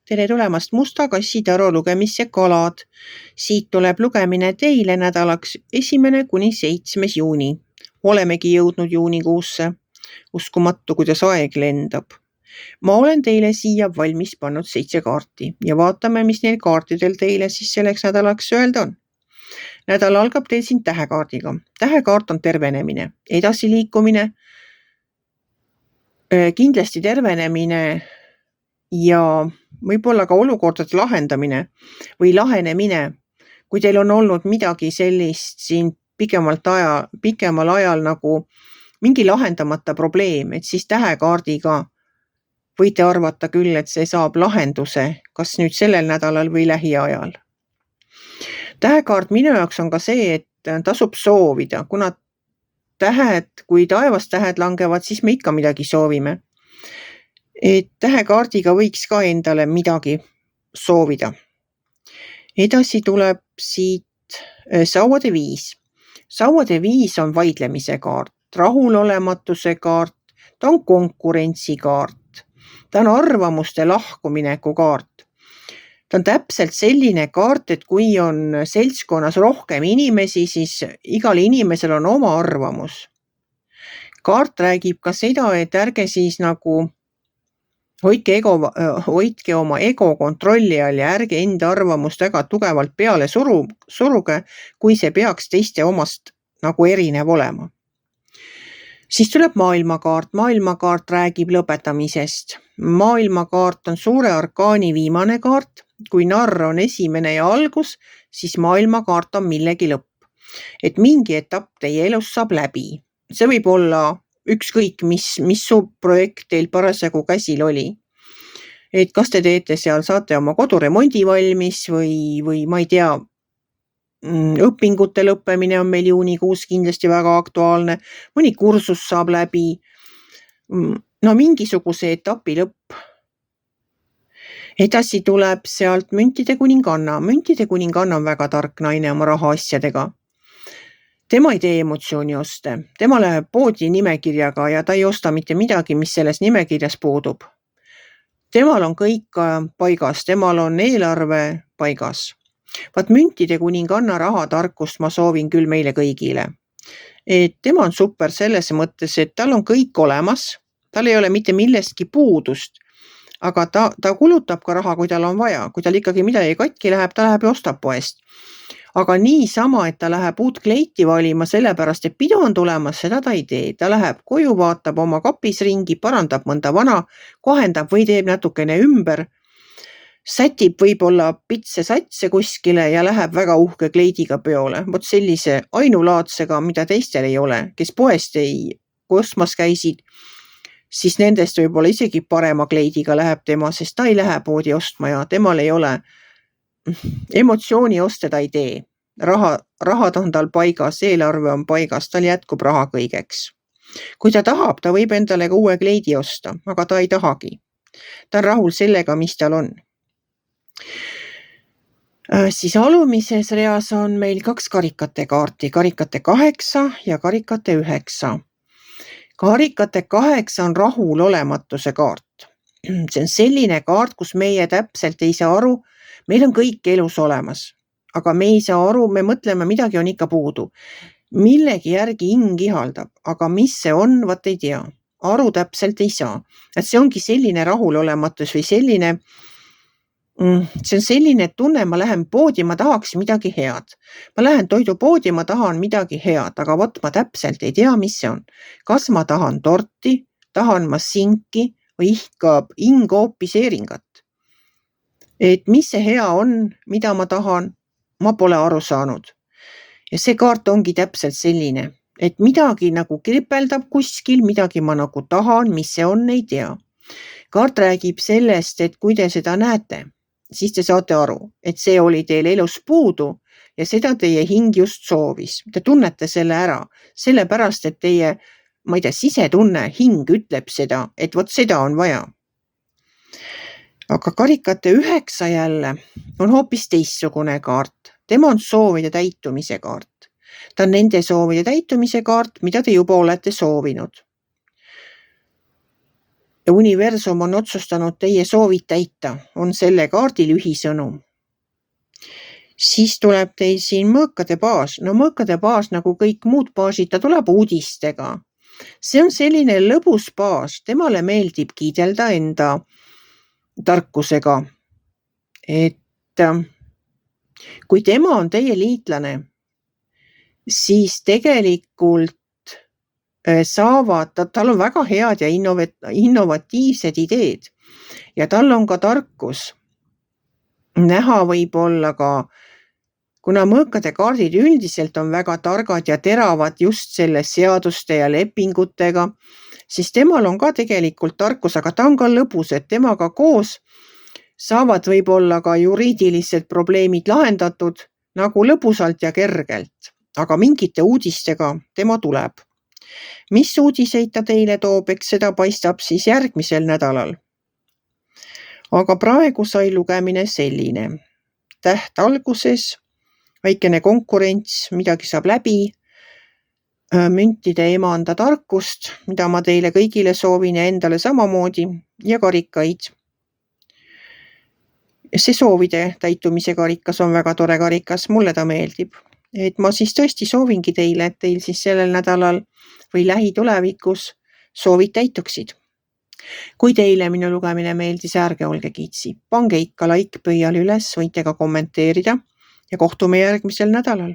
Tere tulemast Musta kassi taro lugemisse kalad. Siit tuleb lugemine teile nädalaks 1. kuni 7. juuni. Olemegi jõudnud juunikuusse. Uskumatu, kuidas aeg lendab. Ma olen teile siia valmis pannud 7 kaarti ja vaatame, mis neil kaartidel teile siis selleks nädalaks öelda on. Nädal algab teil siin tähekaardiga. Tähekaart on tervenemine, edasiliikumine, kindlasti tervenemine ja võib-olla ka olukordade lahendamine või lahenemine, kui teil on olnud midagi sellist siin pikemal ajal nagu mingi lahendamata probleem, et siis tähekaardiga võite arvata küll, et see saab lahenduse, kas nüüd sellel nädalal või lähiajal. Tähekaart minu jaoks on ka see, et tasub soovida, kuna kui taevast tähed langevad, siis me ikka midagi soovime. Et tähekaardiga võiks ka endale midagi soovida. Edasi tuleb siit sauade 5. Sauade 5 on vaidlemise kaart, rahulolematuse kaart, ta on konkurentsi kaart, ta on arvamuste lahkumineku kaart. Ta on täpselt selline kaart, et kui on seltskonnas rohkem inimesi, siis igal inimesel on oma arvamus. Kaart räägib ka seda, et ärge siis nagu hoidke oma ego kontrolli all ja ärge enda arvamust väga tugevalt peale suruge, kui see peaks teiste omast nagu erinev olema. Siis tuleb maailmakaart. Maailmakaart räägib lõpetamisest. Maailmakaart on suure arkaani viimane kaart. Kui narr on esimene ja algus, siis maailmakaart on millegi lõpp. Et mingi etapp teie elus saab läbi. See võib olla ükskõik, mis su projekt teil parasjagu käsil oli. Et kas te teete seal, saate oma koduremondi valmis või ma ei tea, õpingute lõppemine on meil juunikuus kindlasti väga aktuaalne, mõni kursus saab läbi, no mingisuguse etapi lõpp. Edasi tuleb sealt müntide kuninganna. Müntide kuninganna on väga tark naine oma rahaasjadega. Tema ei tee emotsiooni oste. Tema läheb poodi nimekirjaga ja ta ei osta mitte midagi, mis selles nimekirjas puudub. Temal on kõik paigas, temal on eelarve paigas. Vaat müntide kuninganna rahatarkust ma soovin küll meile kõigile. Et tema on super selles mõttes, et tal on kõik olemas, tal ei ole mitte millestki puudust, aga ta kulutab ka raha, kui tal on vaja. Kui tal ikkagi midagi katki läheb, ta läheb ja ostab poest. Aga niisama, et ta läheb uut kleiti valima sellepärast, et pidu on tulemas, seda ta ei tee. Ta läheb koju, vaatab oma kapis ringi, parandab mõnda vana, kohendab või teeb natukene ümber, sätib võib-olla pitse satse kuskile ja läheb väga uhke kleidiga peole. Vot sellise ainulaadsega, mida teistel ei ole, kes poest ei ostmas käisid, siis nendest võib-olla isegi parema kleidiga läheb tema, sest ta ei lähe poodi ostma ja temal ei ole emotsiooni oste, ta ei tee. Rahad on tal paigas, eelarve on paigas, tal jätkub raha kõigeks. Kui ta tahab, ta võib endale ka uue kleidi osta, aga ta ei tahagi. Ta on rahul sellega, mis tal on. Siis alumises reas on meil 2 karikate kaarti, karikate 8 ja karikate 9. Karikate 8 on rahulolematuse kaart. See on selline kaart, kus meie täpselt ei saa aru, meil on kõik elus olemas, aga me ei saa aru, me mõtleme, midagi on ikka puudu. Millegi järgi hing ihaldab, aga mis see on, vaat ei tea. Aru täpselt ei saa. Et see ongi selline rahulolematus või see on selline tunne, ma lähen poodi, ma tahaks midagi head. Ma lähen toidupoodi, ma tahan midagi head, aga vot ma täpselt ei tea, mis see on. Kas ma tahan torti, tahan ma sinki või hing hoopis eeringat. Et mis see hea on, mida ma tahan, ma pole aru saanud. Ja see kaart ongi täpselt selline, et midagi nagu kripeldab kuskil, midagi ma nagu tahan, mis see on, ei tea. Kaart räägib sellest, et kui te seda näete, siis te saate aru, et see oli teil elus puudu ja seda teie hing just soovis. Te tunnete selle ära, sellepärast, et teie, ma ei tea, sisetunne, hing ütleb seda, et vot seda on vaja. Aga karikate 9 jälle on hoopis teistsugune kaart. Tema on soovide täitumise kaart. Ta on nende soovide täitumise kaart, mida te juba olete soovinud. ja universum on otsustanud teie soovid täita, on selle kaardi lühisõnum. Siis tuleb teil siin mõõkade baas. No mõõkade baas, nagu kõik muud baasid, ta tuleb uudistega. See on selline lõbus baas, temale meeldib kiidelda enda tarkusega. Et kui tema on teie liitlane, siis tegelikult tal on väga head ja innovatiivsed ideed ja tal on ka tarkus näha võib-olla ka, kuna mõõkade kaardid üldiselt on väga targad ja teravad just selle seaduste ja lepingutega, siis temal on ka tegelikult tarkus, aga ta on ka lõbus, et temaga koos saavad võib-olla ka juriidilised probleemid lahendatud nagu lõbusalt ja kergelt, aga mingite uudistega tema tuleb. Mis uudiseid ta teile toob, eks seda paistab siis järgmisel nädalal. Aga praegu sai lugemine selline. Täht alguses, väikene konkurents, midagi saab läbi, müntide emanda tarkust, mida ma teile kõigile soovin ja endale samamoodi, ja karikaid. See soovide täitumise karikas on väga tore karikas, mulle ta meeldib. Et ma siis tõesti soovingi teile, et teil siis sellel nädalal või lähitulevikus soovid täituksid. Kui teile minu lugemine meeldis, ärge olge kiitsi. Pange ikka like pöial üles, võite ka kommenteerida ja kohtume järgmisel nädalal.